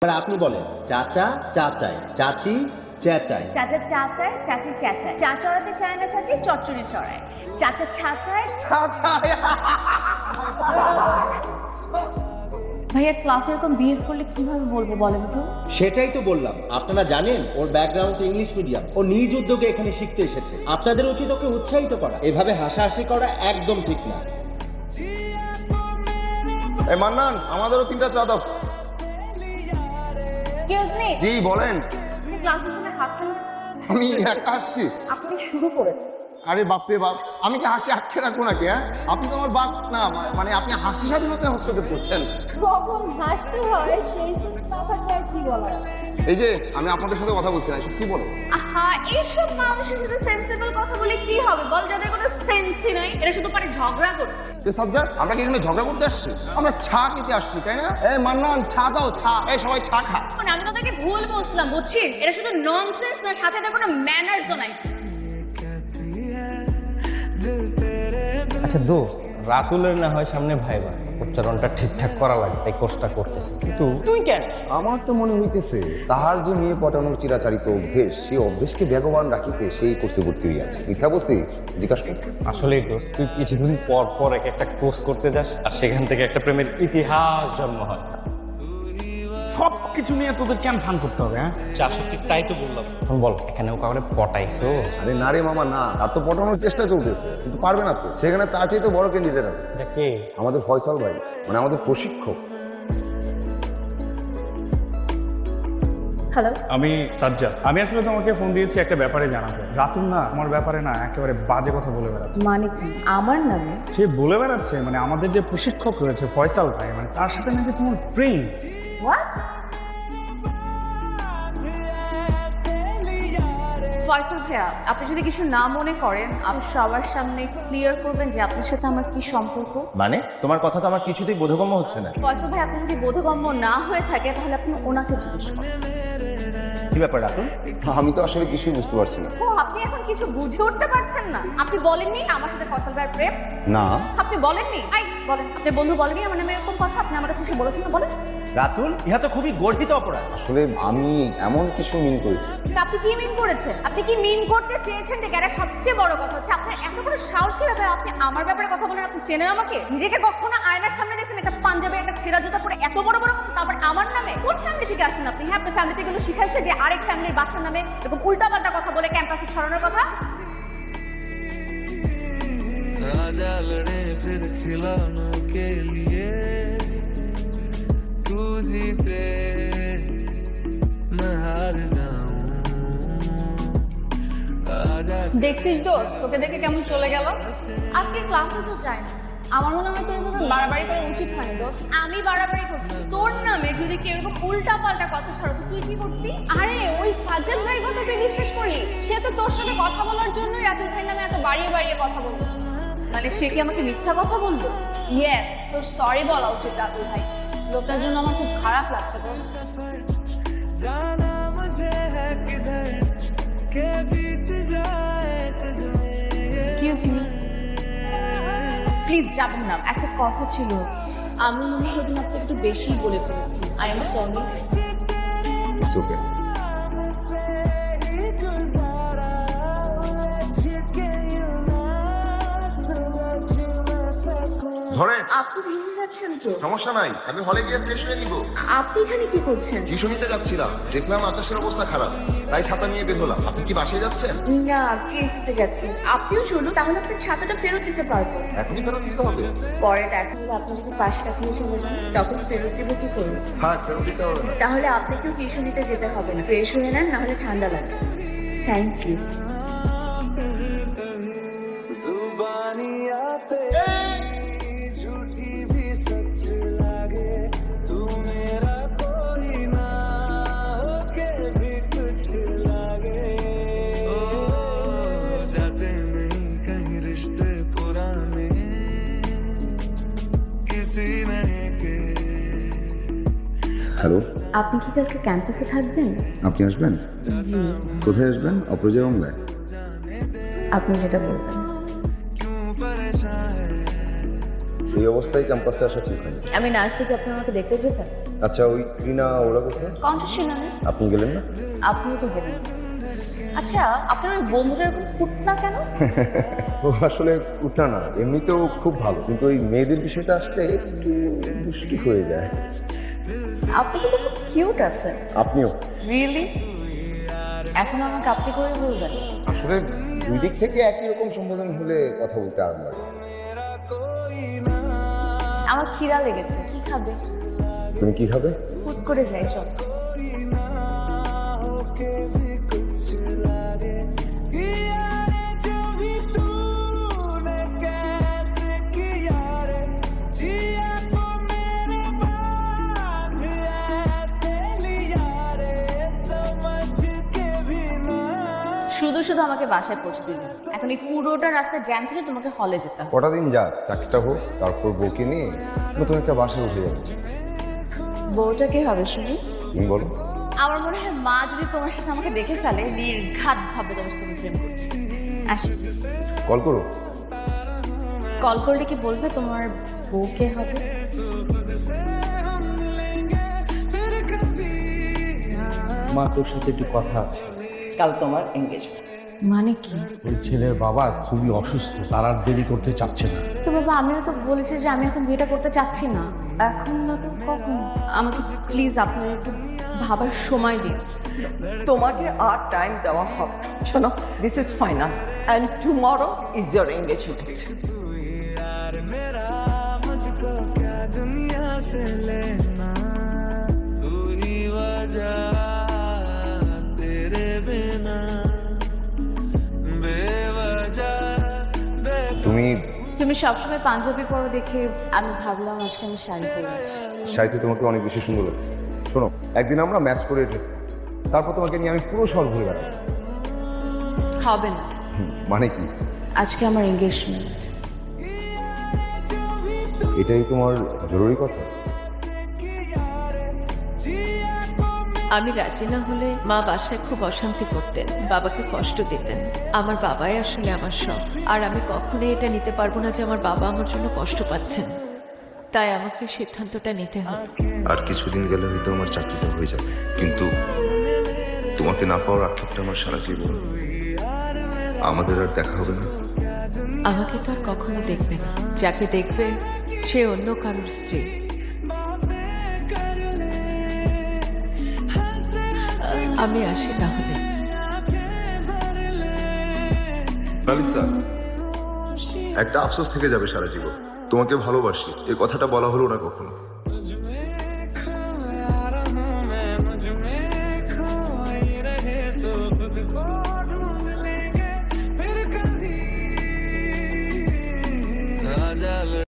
এবার আপনি বলেন চাচা চাচায়, চাচি চেঁচায়। চাচা চাচায়, চাচি চেঁচায়, চা চড়াতে চায় না চাচি চচ্চড়ি চড়ায়, চাচা ছাছায়। ভাইয়া ক্লাসে এরকম বিহেভ করলে কিভাবে বলবো বলেন তো? সেটাই তো বললাম, আপনারা জানেন ওর ব্যাকগ্রাউন্ড ইংলিশ মিডিয়াম, ও নিজ উদ্যোগে এখানে শিখতে এসেছে। আপনাদের উচিত ওকে উৎসাহিত করা, এভাবে হাসাহাসি করা একদম ঠিক না। এই মান্নান, আমাদেরও 3টা চা দাও। এক্সকিউজ মি, জি বলেন। ক্লাসের জন্য হাসছেন? আমি একা আসছি। আপনি শুরু করেছেন। আরে বাপরে বাপ, আমি কি হাসি আটকে রাখবো নাকি? হ্যাঁ, আপনি তো আমার বাপ না, মানে আপনি হাসি স্বাধীনতায় হস্তক্ষেপ করছেন। কখন হাসতে হয় সেই সেন্স না থাকলে আর কি বলার? এই যে আমি আপনাদের সাথে কথা বলছি না, এসব কি বলো? আহা, এইসব মানুষের সাথে সেন্সিবল কথা বলে কি হবে বল? যাদের কোনো সেন্সই নাই, এরা শুধু পারে ঝগড়া করতে। সাজ্জাদ, আমরা কি এখানে ঝগড়া করতে আসছি? আমরা চা খেতে আসছি, তাই না? এই মান্নান, চা দাও, চা। এই সবাই চা খা। মানে আমি তোদেরকে ভুল বলছিলাম, বুঝছিস? এরা শুধু ননসেন্স না, সাথে এদের কোনো ম্যানার্সও নাই। আচ্ছা দোস্ত, রাতুলের না হয় সামনে ভাইবা, উচ্চারণটা ঠিকঠাক করা লাগে, তাই কোর্সটা করতেছে। কিন্তু তুই কেন? আমার তো মনে হইতেছে তাহার যে মেয়ে পটানোর চিরাচারিত অভ্যেস, সেই অভ্যেসকে বেগবান রাখিতে সেই কোর্সে ভর্তি হইয়াছে। মিথ্যা বলছি? জিজ্ঞাসা কর। আসলেই দোস্ত, তুই কিছুদিন পর পর এক একটা কোর্স করতে যাস, আর সেখান থেকে একটা প্রেমের ইতিহাস জন্ম হয়। সব কিছু নিয়ে তোদের কেন ফান করতে হবে? হ্যাঁ, যা সত্যি তাই তো বললাম। এখন বল, এখানেও কাউকে পটাইছো? আরে না রে মামা, না। তার তো পটানোর চেষ্টা চলতেছে, কিন্তু পারবে না তো। সেখানে তার চাইতে বড় ক্যান্ডিডেট আছে। দেখে আমাদের ফয়সাল ভাই, মানে আমাদের প্রশিক্ষক। হ্যালো, আমি সাজ্জাদ। আমি আসলে তোমাকে ফোন দিয়েছি একটা ব্যাপারে জানাতে। রাতুল না আমার ব্যাপারে না একেবারে বাজে কথা বলে বেড়াচ্ছে। মানে কি আমার নামে? সে বলে বেড়াচ্ছে মানে আমাদের যে প্রশিক্ষক রয়েছে ফয়সাল ভাই, মানে তার সাথে নাকি তোমার প্রেম। হোয়াট? ফয়সাল ভাইয়া, আপনি যদি কিছু না মনে করেন, আপনি সবার সামনে ক্লিয়ার করবেন যে আপনার সাথে আমার কি সম্পর্ক। মানে তোমার কথা তো আমার কিছুতেই বোধগম্য হচ্ছে না। ফয়সাল ভাই, আপনি যদি বোধগম্য না হয়ে থাকে তাহলে আপনি ওনাকে জিজ্ঞেস করুন। কি ব্যাপার রাতুল? আমি তো আসলে কিছুই বুঝতে পারছি না। ও, আপনি এখন কিছু বুঝে উঠতে পারছেন না? আপনি বলেননি আমার সাথে ফয়সাল ভাইয়ের প্রেম? না। আপনি বলেননি? আই বলেন, আপনার বন্ধু বলেনি আমার নামে এরকম কথা? আপনি আমার কাছে এসে বলেছেন না? বলেন। রাতুল, ইহা তো খুবই গর্হিত অপরাধ। আসলে আমি এমন কিছু মিন করি। তা আপনি কি মিন করেছেন? আপনি কি মিন করতে চেয়েছেন? ঠিক, এটা সবচেয়ে বড় কথা হচ্ছে আপনার এত বড় সাহস কি ব্যাপারে আপনি আমার ব্যাপারে কথা বলেন? আপনি চেনেন আমাকে? নিজেকে কখনো আয়নার সামনে দেখছেন একটা পাঞ্জাবি একটা ছেঁড়া জুতা পরে এত বড় বড় কথা, তারপর আমার নামে? কোন ফ্যামিলি থেকে আসছেন আপনি? হ্যাঁ, আপনার ফ্যামিলি থেকে শিখাইছে যে আরেক ফ্যামিলির বাচ্চার নামে এরকম উল্টাপাল্টা কথা বলে ক্যাম্পাসে ছড়ানোর কথা? राजा लड़े फिर खिलौनों के लिए तू जीते मैं हार जाऊं आजा দেখছিস দোস্ত, তোকে দেখে কেমন চলে গেল। আজকে ক্লাসে তো যায় না। আমার মনে হয় তোর এভাবে বাড়াবাড়ি করা উচিত হয়নি দোস্ত। আমি বাড়াবাড়ি করছি তোর নামে? যদি কেউ এরকম উল্টা পাল্টা কথা ছড়াতো তুই কি করতি? আরে ওই সাজ্জাদ ভাইয়ের কথা তুই বিশ্বাস করলি? সে তো তোর সাথে কথা বলার জন্যই রাতুল ভাইয়ের নামে এত বাড়িয়ে বাড়িয়ে কথা বলতো। মানে সে কি আমাকে মিথ্যা কথা বলবো? ইয়েস, তোর সরি বলা উচিত রাতুল ভাই। লোকটার জন্য আমার খুব খারাপ লাগছে দোস্ত। जाना मुझे है किधर के बीत जाए तुझमें এক্সকিউজ মি, প্লিজ যাবেন না। একটা কথা ছিল, আমি মনে হয় ওদিন আপনাকে একটু বেশি বলে ফেলেছি। I am sorry. It's okay. ধরেন, আপনি ভিজে যাচ্ছেন তো? সমস্যা নাই, আমি হলে গিয়ে ফ্রেশ হয়ে নিব। আপনি এখানে কি করছেন? টিউশন নিতে যাচ্ছিলাম, দেখলাম আকাশের অবস্থা খারাপ, তাই ছাতা নিয়ে বের হলাম। আপনি কি বাসায় যাচ্ছেন? না, চেষ্টাতে যাচ্ছি। আপনিও চলুন, তাহলে আপনার ছাতাটা ফেরত দিতে পারবো। এখনই ফেরত দিতে হবে? পরে দেখা হলে আপনি যদি পাশ কাটিয়ে চলে যান তখন ফেরত দেবো কি করবো? হ্যাঁ, ফেরত দিতে হবে না। তাহলে আপনাকেও টিউশন নিতে যেতে হবে না। ফ্রেশ হয়ে নেন, নাহলে ঠান্ডা লাগবে। Thank you. जुबानियां तेरी झूठी भी सच लागे तू मेरा कोई ना होके भी कुछ लागे ओ जाते नहीं कहीं रिश्ते पुराने किसी नए के হ্যালো, আপনি কি কালকে ক্যাম্পাসে থাকবেন? আপনি আসবেন? জি, কোথায় আসবেন? অপরাজয় বাংলায়? আপনি যেটা বলবেন। क्यों परेशान है এই অবস্থায় ক্যাম্পাসে আসা ঠিক হয়নি। আমি না আসলে কি আপনি আমাকে দেখতে যেতেন? আচ্ছা ওই ত্রিনা ওরা কোথায়? কণ্ঠশীল নামে আপনি গেলেন না? আপনিও তো গেলেন। আচ্ছা আপনার ওই বন্ধুটা এরকম ফুট না কেন? ও আসলে উঠা না, এমনিতেও খুব ভালো, কিন্তু ওই মেয়েদের বিষয়টা আসলে একটু দুষ্টি হয়ে যায়। আপনি কিন্তু খুব কিউট আছেন। আপনিও রিয়েলি? এখন আমাকে আপনি করে বলবেন? আসলে দুই দিক থেকে একই রকম সম্বোধন হলে কথা বলতে আরাম লাগে। আমার খিদা লেগেছে, কি খাবে? তুমি কি খাবে? ফুট করে যাই চল। শুধু শুধু আমাকে বাসায় পৌঁছে দিলেন, এখন এই পুরোটা রাস্তায় জ্যাম ছিল, তোমাকে হলে যেতে হবে। কটা দিন যাক, চাকরিটা হোক, তারপর বউকে নিয়ে নতুন একটা বাসায় উঠে যাবে। বউটা কে হবে শুনি? তুমি বলো। আমার মনে হয় মা যদি তোমার সাথে আমাকে দেখে ফেলে, নির্ঘাত ভাবে তোমার সাথে আমি প্রেম করছি। আসি, কল করো। কল করলে কি বলবে তোমার বউ কে হবে? মা তোর সাথে একটু কথা আছে। কাল তোমার এঙ্গেজমেন্ট। মানে কি? ওই ছেলের বাবা খুবই অসুস্থ, তার আর দেরি করতে চাচ্ছে না। তো বাবা আমিও তো বলেছি যে আমি এখন বিয়েটা করতে চাচ্ছি না। এখন না তো কখন? আমাকে প্লিজ আপনারা একটু ভাবার সময় দিন। তোমাকে আর টাইম দেওয়া হবে না। শোনো, this is final and tomorrow is your engagement. मुझको क्या दुनिया से लेना, तू ही वजह तेरे बिना बेवजह তুমি তুমি সবসময় পাঞ্জাবি পরো দেখে আমি ভাবলাম আজকে আমি শাড়ি পরে আসি। শাড়িতে তোমাকে অনেক বেশি সুন্দর লাগছে। শোনো, একদিন আমরা ম্যাচ করে ড্রেস, তারপর তোমাকে নিয়ে আমি পুরো শহর ঘুরে বেড়াবো। হবে না, মানে কি? আজকে আমার এঙ্গেজমেন্ট। এটাই তোমার জরুরি কথা? আমি রাজি না হলে মা বাসায় খুব অশান্তি করতেন, বাবাকে কষ্ট দিতেন। আমার বাবাই আসলে আমার সব, আর আমি কখনোই এটা নিতে পারবো না যে আমার বাবা আমার জন্য কষ্ট পাচ্ছেন। তাই আমাকে সিদ্ধান্তটা নিতে হবে। আর কিছুদিন গেলে হয়তো আমার চাকরিটা হয়ে যাবে, কিন্তু তোমাকে না পাওয়ার আক্ষেপটা আমার সারা জীবন। আমাদের আর দেখা হবে না। আমাকে তো আর কখনো দেখবে না, যাকে দেখবে সে অন্য কারোর স্ত্রী। আমি আসি তাহলে। নালিসা, একটা আফসোস থেকে যাবে সারা জীবন। তোমাকে ভালোবাসি, এই কথাটা বলা হলো না কখনো।